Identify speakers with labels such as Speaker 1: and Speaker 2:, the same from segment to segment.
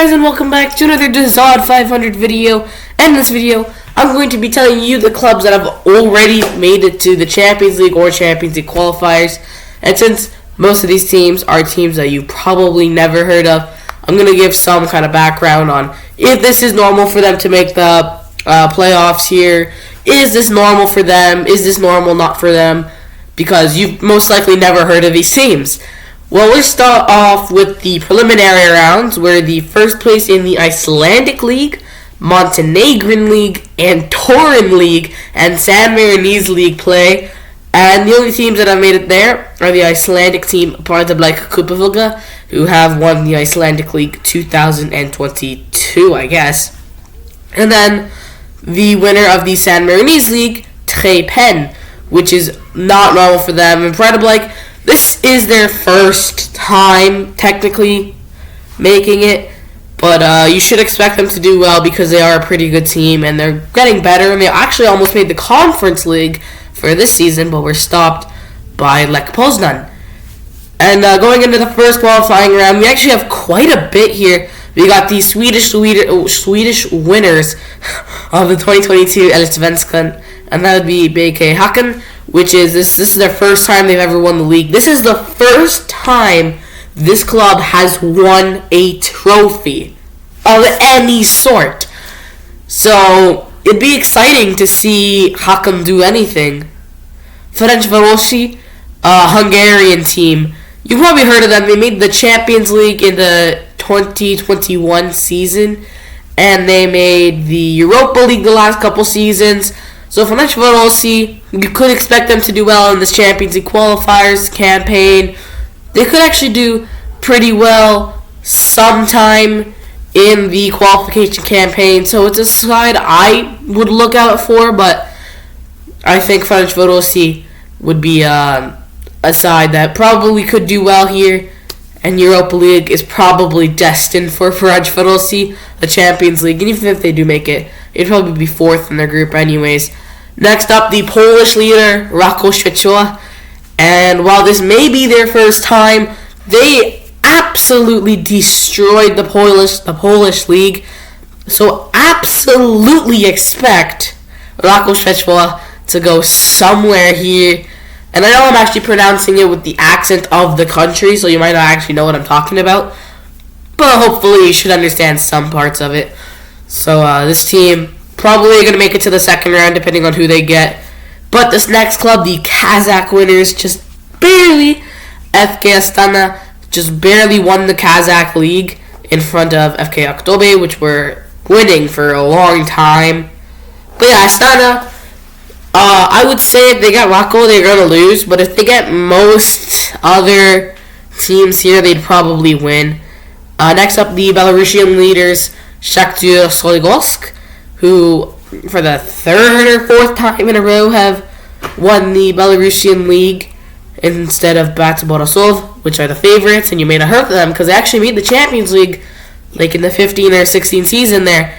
Speaker 1: guys, and welcome back to another Dazod 500 video. And in this video, I'm going to be telling you the clubs that have already made it to the Champions League or Champions League qualifiers. And since most of these teams are teams that you probably never heard of, I'm going to give some kind of background on if this is normal for them to make the playoffs here. Is this normal for them? Is this normal not for them? Because you've most likely never heard of these teams. Well, we'll start off with the preliminary rounds, where the first place in the Icelandic League, Montenegrin League, and Torin League, and San Marinese League play. And the only teams that have made it there are the Icelandic team, part of like Kupavuga, who have won the Icelandic League 2022, I guess. And then the winner of the San Marinese League, Treipen, which is not normal for them. And part of like, this is their first time, technically, making it. But you should expect them to do well because they are a pretty good team. And they're getting better. And they actually almost made the Conference League for this season. But were stopped by Lech Poznan. And going into the first qualifying round, we actually have quite a bit here. We got the Swedish winners of the 2022 Allsvenskan. And that would be BK Häcken. Which is, this is their first time they've ever won the league. This is the first time this club has won a trophy of any sort. So, it'd be exciting to see Häcken do anything. Ferencvárosi, a Hungarian team. You've probably heard of them. They made the Champions League in the 2021 season. And they made the Europa League the last couple seasons. So Ferencvárosi, you could expect them to do well in this Champions League qualifiers campaign. They could actually do pretty well sometime in the qualification campaign. So it's a side I would look out for, but I think Ferencvárosi would be a side that probably could do well here. And Europa League is probably destined for Ferencvárosi, the Champions League. And even if they do make it, it'd probably be fourth in their group anyways. Next up, the Polish leader, Raków Światło. And while this may be their first time, they absolutely destroyed the Polish league. So absolutely expect Raków Światło to go somewhere here. And I know I'm actually pronouncing it with the accent of the country, so you might not actually know what I'm talking about. But hopefully you should understand some parts of it. So this team probably going to make it to the second round, depending on who they get. But this next club, the Kazakh winners, just barely, FK Astana, just barely won the Kazakh league in front of FK Aktobe, which were winning for a long time. But yeah, Astana, I would say if they get Rako, they're going to lose. But if they get most other teams here, they'd probably win. Next up, the Belarusian leaders, Shakhtar Soligorsk, who, for the third or fourth time in a row, have won the Belarusian league instead of Bats Borisov, which are the favorites, and you may not have heard of them because they actually made the Champions League like in the 15 or 16 season there.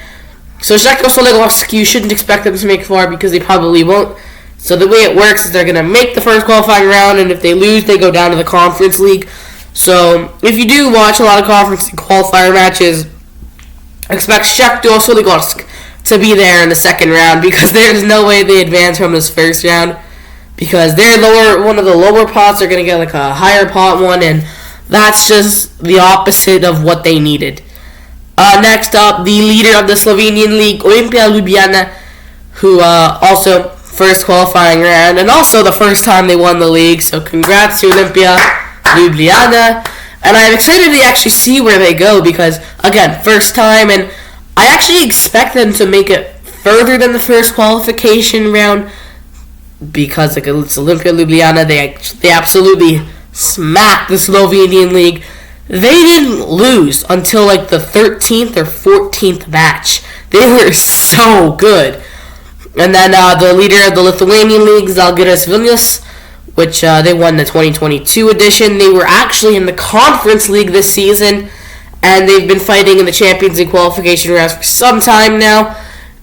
Speaker 1: So Shakhtar Soligorsk, you shouldn't expect them to make far because they probably won't. So the way it works is they're going to make the first qualifying round, and if they lose, they go down to the Conference League. So if you do watch a lot of Conference qualifier matches, expect Shakhtar Soligorsk to be there in the second round because there's no way they advance from this first round because they're one of the lower pots are going to get like a higher pot one, and that's just the opposite of what they needed. Next up, the leader of the Slovenian league, Olimpija Ljubljana, who also first qualifying round and also the first time they won the league, so congrats to Olimpija Ljubljana. And I'm excited to actually see where they go because, again, first time, and I actually expect them to make it further than the first qualification round because like it's Olimpija Ljubljana. They absolutely smacked the Slovenian league. They didn't lose until like the 13th or 14th match. They were so good. And then the leader of the Lithuanian league, Žalgiris Vilnius, which they won the 2022 edition. They were actually in the Conference League this season, and they've been fighting in the Champions League qualification rounds for some time now.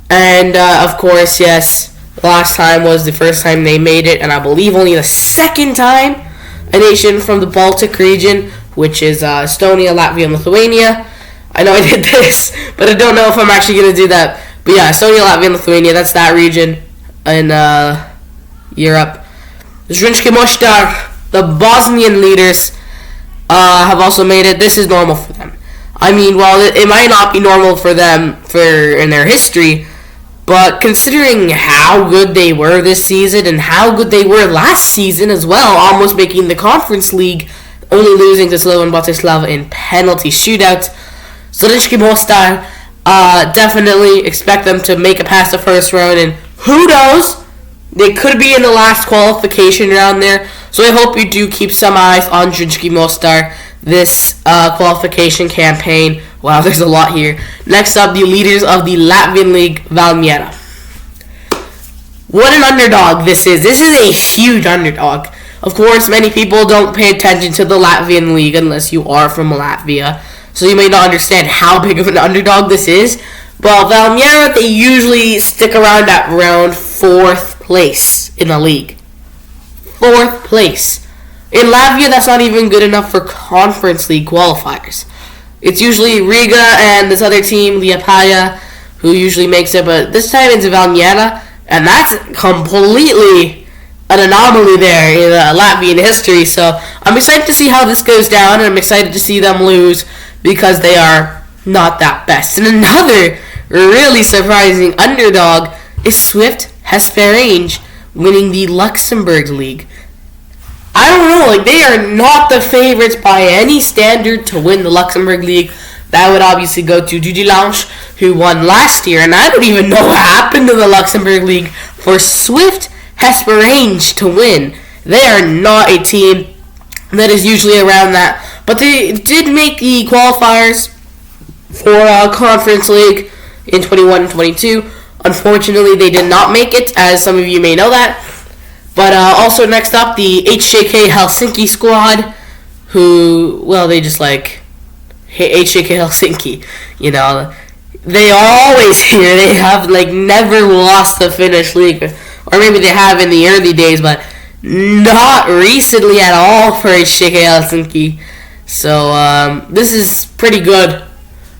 Speaker 1: And, of course, yes, last time was the first time they made it, and I believe only the second time a nation from the Baltic region, which is Estonia, Latvia, and Lithuania, I know I did this, but I don't know if I'm actually going to do that. But yeah, Estonia, Latvia, and Lithuania, that's that region in Europe. Zrinjski Mostar, the Bosnian leaders, have also made it. This is normal for them. I mean, while it might not be normal for them in their history, but considering how good they were this season and how good they were last season as well, almost making the Conference League, only losing to Slovan Bratislava in penalty shootouts, Zrinjski Mostar, definitely expect them to make it past the first round, and who knows, they could be in the last qualification round there. So I hope you do keep some eyes on Zrinjski Mostar this qualification campaign. Wow, there's a lot here. Next up, the leaders of the Latvian League, Valmiera. What an underdog this is. This is a huge underdog. Of course, many people don't pay attention to the Latvian League unless you are from Latvia, so you may not understand how big of an underdog this is. But Valmiera, they usually stick around at around 4th place in the league. 4th place. In Latvia, that's not even good enough for Conference League qualifiers. It's usually Riga and this other team, Liepāja, who usually makes it, but this time it's Valmiera, and that's completely an anomaly there in Latvian history. So I'm excited to see how this goes down, and I'm excited to see them lose because they are not that best. And another really surprising underdog is Swift Hesperange winning the Luxembourg League. I don't know, like, they are not the favorites by any standard to win the Luxembourg League. That would obviously go to Dudelange, who won last year, and I don't even know what happened to the Luxembourg League for Swift Hesperange to win. They are not a team that is usually around that, but they did make the qualifiers for Conference League in 21 and 22. Unfortunately, they did not make it, as some of you may know that. But also next up, the HJK Helsinki squad, who, well, they just like HJK Helsinki. You know, they are always here. They have like never lost the Finnish league, or maybe they have in the early days, but not recently at all for HJK Helsinki. So this is pretty good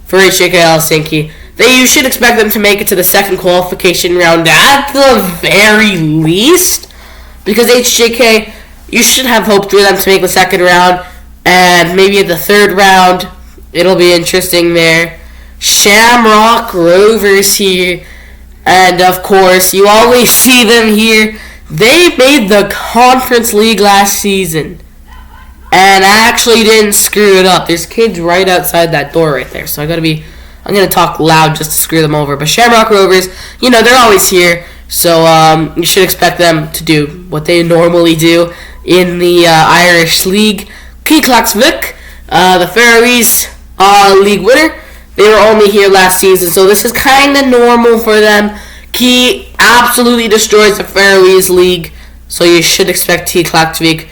Speaker 1: for HJK Helsinki. You should expect them to make it to the second qualification round at the very least. Because HJK, you should have hope for them to make the second round. And maybe at the third round, it'll be interesting there. Shamrock Rovers here. And of course, you always see them here. They made the Conference League last season. And actually didn't screw it up. There's kids right outside that door right there. So I'm going to talk loud just to screw them over. But Shamrock Rovers, you know, they're always here. So you should expect them to do what they normally do in the Irish League. Klaksvik, the Faroese League winner, they were only here last season, so this is kind of normal for them. Key absolutely destroys the Faroese League, so you should expect Klaksvik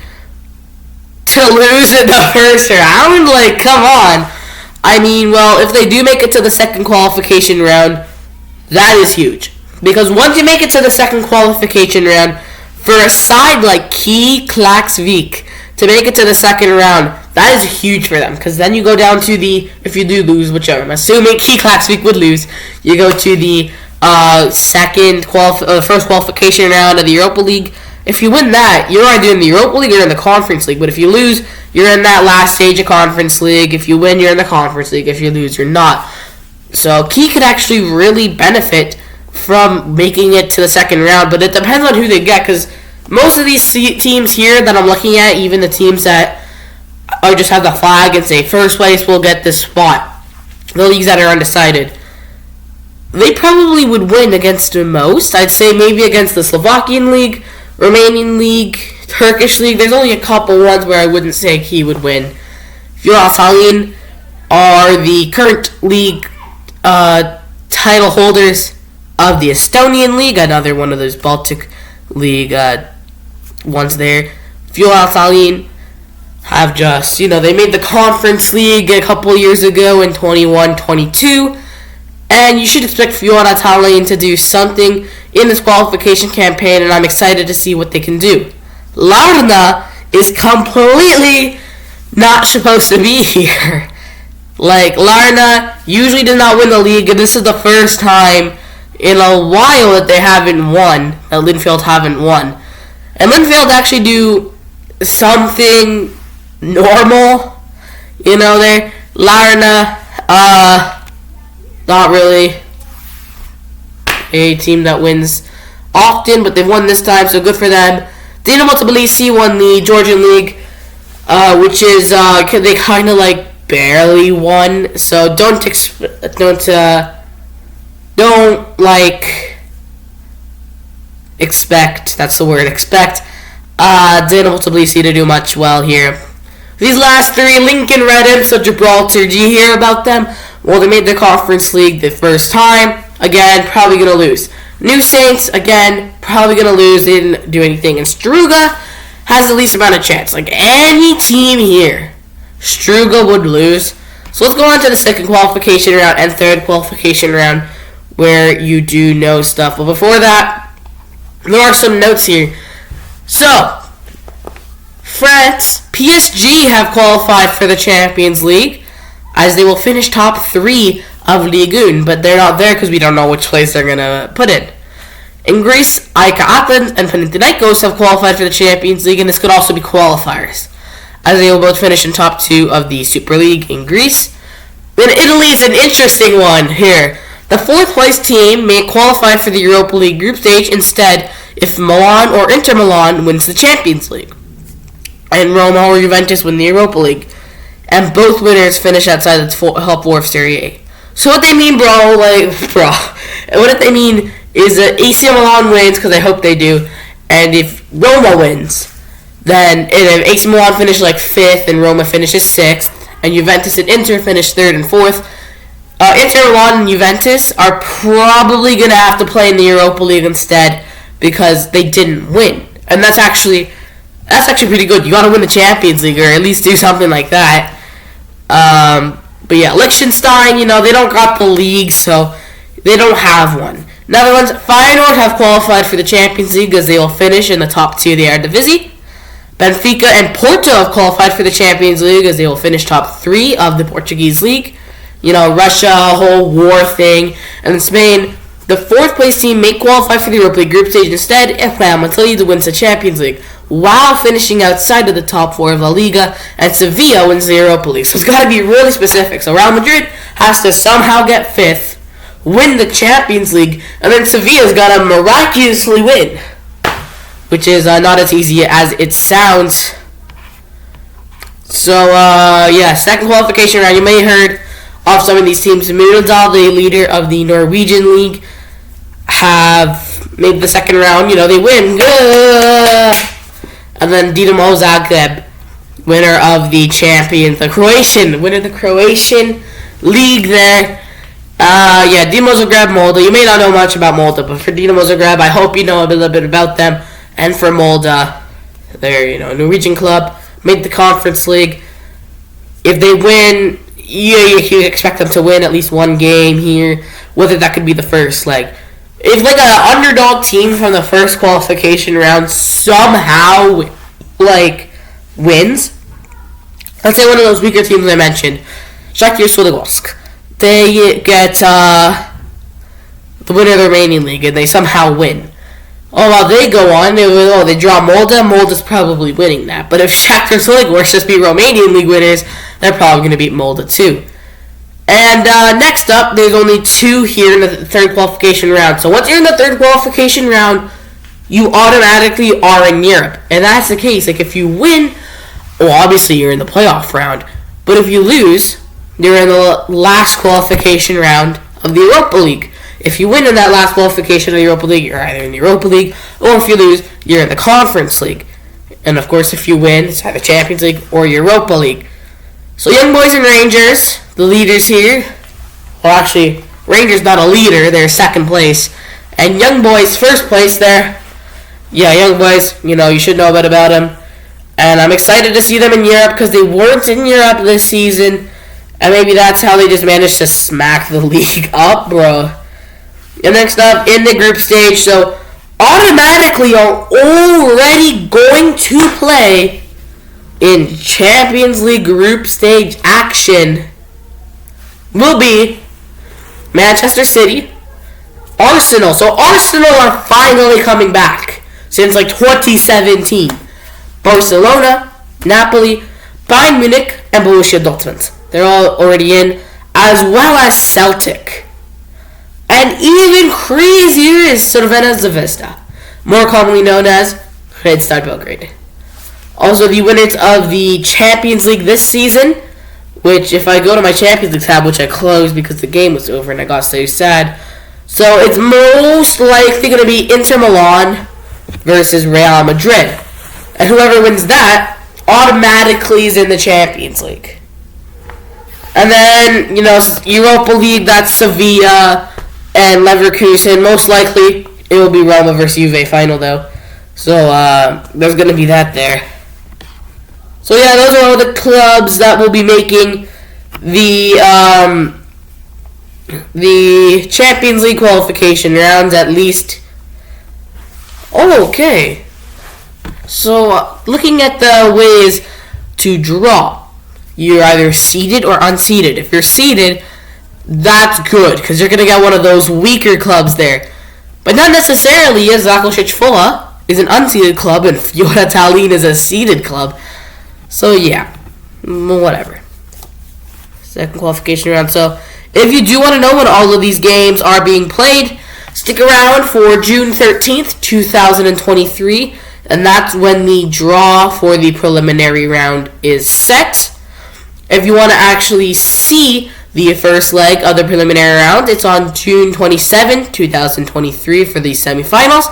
Speaker 1: to lose in the first round. Like, come on. I mean, well, if they do make it to the second qualification round, that is huge. Because once you make it to the second qualification round, for a side like Klaksvik to make it to the second round, that is huge for them. Because then you go down to the, if you do lose, which I'm assuming Klaksvik would lose, you go to the first qualification round of the Europa League. If you win that, you're either in the Europa League or in the Conference League. But if you lose, you're in that last stage of Conference League. If you win, you're in the Conference League. If you lose, you're not. So Key could actually really benefit from making it to the second round, but it depends on who they get, because most of these teams here that I'm looking at, even the teams that are just have the flag and say first place will get this spot, the leagues that are undecided, they probably would win against the most. I'd say maybe against the Slovakian League, Romanian League, Turkish League. There's only a couple ones where I wouldn't say he would win. Fiorathalin are the current league title holders of the Estonian League, another one of those Baltic League ones there. Fiorathalin have just, they made the Conference League a couple years ago in 21-22, and you should expect Fiorathalin to do something in this qualification campaign, and I'm excited to see what they can do. Larna is completely not supposed to be here. Like, Larna usually does not win the league, and this is the first time in a while that they haven't won, that Linfield haven't won. And Linfield actually do something normal, there. Larna, not really a team that wins often, but they've won this time, so good for them. Dinamo Tbilisi won the Georgian League, which is, they kind of barely won, so don't expect Dinamo Tbilisi to do much well here. These last three, Lincoln Red Imps of Gibraltar, do you hear about them? Well, they made the Conference League the first time. Again, probably going to lose. New Saints, again, probably going to lose. They didn't do anything. And Struga has the least amount of chance. Like any team here, Struga would lose. So let's go on to the second qualification round and third qualification round where you do know stuff. But before that, there are some notes here. So, France, PSG have qualified for the Champions League as they will finish top 3 of Ligue 1, but they're not there because we don't know which place they're going to put in. In Greece, AEK Athens and Panathinaikos have qualified for the Champions League, and this could also be qualifiers, as they will both finish in top 2 of the Super League in Greece. In Italy, it's an interesting one here. The 4th place team may qualify for the Europa League group stage instead if Milan or Inter Milan wins the Champions League, and Roma or Juventus win the Europa League, and both winners finish outside the top 4 of Serie A. So what they mean, what they mean is that AC Milan wins, because I hope they do, and if Roma wins, then if AC Milan finish 5th and Roma finishes 6th, and Juventus and Inter finish 3rd and 4th, Inter Milan and Juventus are probably going to have to play in the Europa League instead because they didn't win. And that's actually pretty good. You got to win the Champions League or at least do something like that. But yeah, Liechtenstein, they don't got the league, so they don't have one. Netherlands, Feyenoord have qualified for the Champions League as they will finish in the top 2 of the Eredivisie. Benfica and Porto have qualified for the Champions League as they will finish top 3 of the Portuguese League. Russia, whole war thing. And in Spain, the 4th place team may qualify for the Europa League group stage instead if Real Madrid wins the Champions League, while finishing outside of the top 4 of La Liga, and Sevilla wins the Europa League. So it's got to be really specific. So Real Madrid has to somehow get 5th, win the Champions League, and then Sevilla's got to miraculously win, which is not as easy as it sounds. So, second qualification round. You may have heard of some of these teams. Midtjylland, the leader of the Norwegian League, have made the second round. They win. And then Dinamo Zagreb, winner of the champions, winner of the Croatian League there. Dinamo Zagreb, Molde. You may not know much about Molde, but for Dinamo Zagreb, I hope you know a little bit about them. And for Molde, they're, a Norwegian club, made the Conference League. If they win, you expect them to win at least one game here, whether that could be the first. If an underdog team from the first qualification round somehow wins, let's say one of those weaker teams I mentioned, Shakhtar Soligorsk, they get the winner of the Romanian League and they somehow win. Well, they go on, they draw Molde. Molde's probably winning that. But if Shakhtar Soligorsk just beat Romanian League winners, they're probably going to beat Molde too. And next up, there's only 2 here in the third qualification round. So once you're in the third qualification round, you automatically are in Europe. And that's the case. If you win, obviously you're in the playoff round. But if you lose, you're in the last qualification round of the Europa League. If you win in that last qualification of the Europa League, you're either in the Europa League, or if you lose, you're in the Conference League. And of course, if you win, it's either Champions League or Europa League. So Young Boys and Rangers, the leaders here. Well, actually, Rangers not a leader, they're second place. And Young Boys first place there. Yeah, Young Boys, you should know a bit about them. And I'm excited to see them in Europe because they weren't in Europe this season. And maybe that's how they just managed to smack the league up, bro. And next up, in the group stage, so automatically are already going to play in Champions League group stage action will be Manchester City, Arsenal. So Arsenal are finally coming back since like 2017. Barcelona, Napoli, Bayern Munich, and Borussia Dortmund. They're all already in, as well as Celtic. And even crazier is Crvena Zvezda, more commonly known as Red Star Belgrade. Also, the winners of the Champions League this season, which if I go to my Champions League tab, which I closed because the game was over and I got so sad, so it's most likely going to be Inter Milan versus Real Madrid. And whoever wins that automatically is in the Champions League. And then, Europa League, that's Sevilla and Leverkusen. Most likely, it will be Roma versus Juve final, though. So, there's going to be that there. So, yeah, those are all the clubs that will be making the Champions League qualification rounds, at least. Oh, okay. So, looking at the ways to draw, you're either seeded or unseeded. If you're seeded, that's good, because you're going to get one of those weaker clubs there. But not necessarily, as Zakošić Fola is an unseeded club and Fiora Tallinn is a seeded club. So, yeah, whatever. Second qualification round. So, if you do want to know when all of these games are being played, stick around for June 13th, 2023. And that's when the draw for the preliminary round is set. If you want to actually see the first leg of the preliminary round, it's on June 27, 2023 for the semifinals.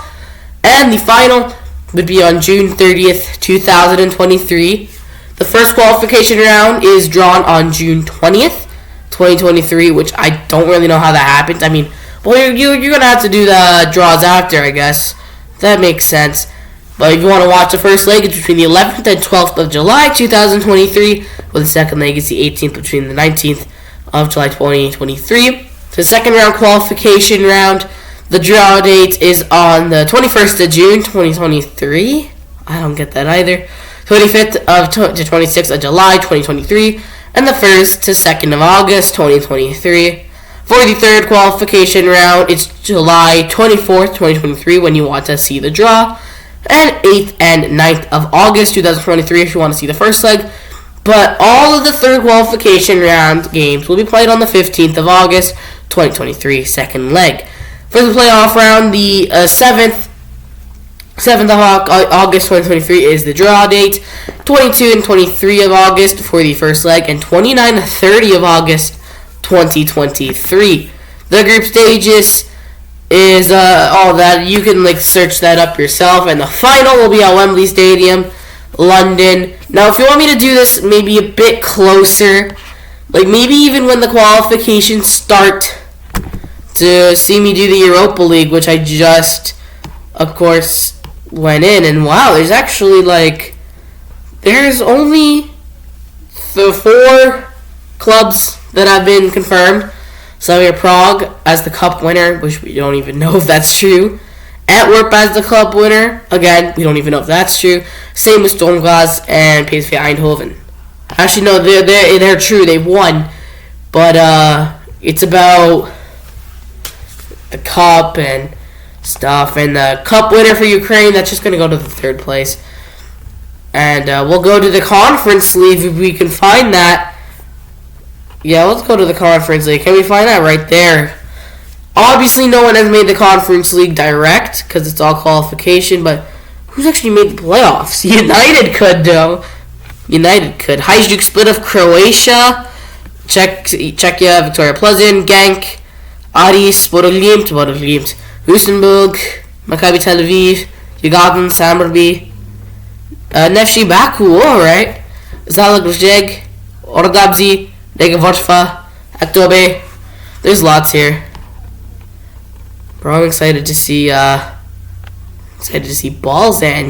Speaker 1: And the final would be on June 30th, 2023. The first qualification round is drawn on June 20th, 2023, which I don't really know how that happens. I mean, well, you're going to have to do the draws after, I guess. That makes sense. But if you want to watch the first leg, it's between the 11th and 12th of July, 2023. While the second leg is the 18th between the 19th of July, 2023. The second round qualification round, the draw date is on the 21st of June, 2023. I don't get that either. 25th to 26th of July, 2023. And the 1st to 2nd of August, 2023. For the third qualification round, it's July 24th, 2023 when you want to see the draw. And 8th and 9th of August 2023 if you want to see the first leg. But all of the third qualification round games will be played on the 15th of August 2023 second leg. For the playoff round, the 7th of August 2023 is the draw date. 22 and 23 of August for the first leg. And 29 and 30 of August 2023. The group stages is all that. You can search that up yourself. And the final will be at Wembley Stadium, London. Now, if you want me to do this maybe a bit closer, maybe even when the qualifications start, to see me do the Europa League, which I just, of course, went in. And wow, there's actually there's only the 4 clubs that have been confirmed. Slavia Prague as the cup winner, which we don't even know if that's true. Antwerp as the club winner, again, we don't even know if that's true. Same with Sturm Graz and PSV Eindhoven. Actually, no, they're true. They won, but it's about the cup and stuff. And the cup winner for Ukraine, that's just gonna go to the 3rd place. And we'll go to the Conference League if we can find that. Yeah, let's go to the Conference League. Can we find that right there? Obviously, no one has made the Conference League direct because it's all qualification, but who's actually made the playoffs? United could, though. United could. Hajduk Split of Croatia, Czechia, Victoria Plzeň, Genk, Aris, Bodoglimt, Rosenborg, Maccabi Tel Aviv, Jagadan, Samurbi, Nefci Baku, alright, Zalagrzeg, Ordabzi, Lega Warsaw, Aktobe. There's lots here. Bro, I'm excited to see Balzan,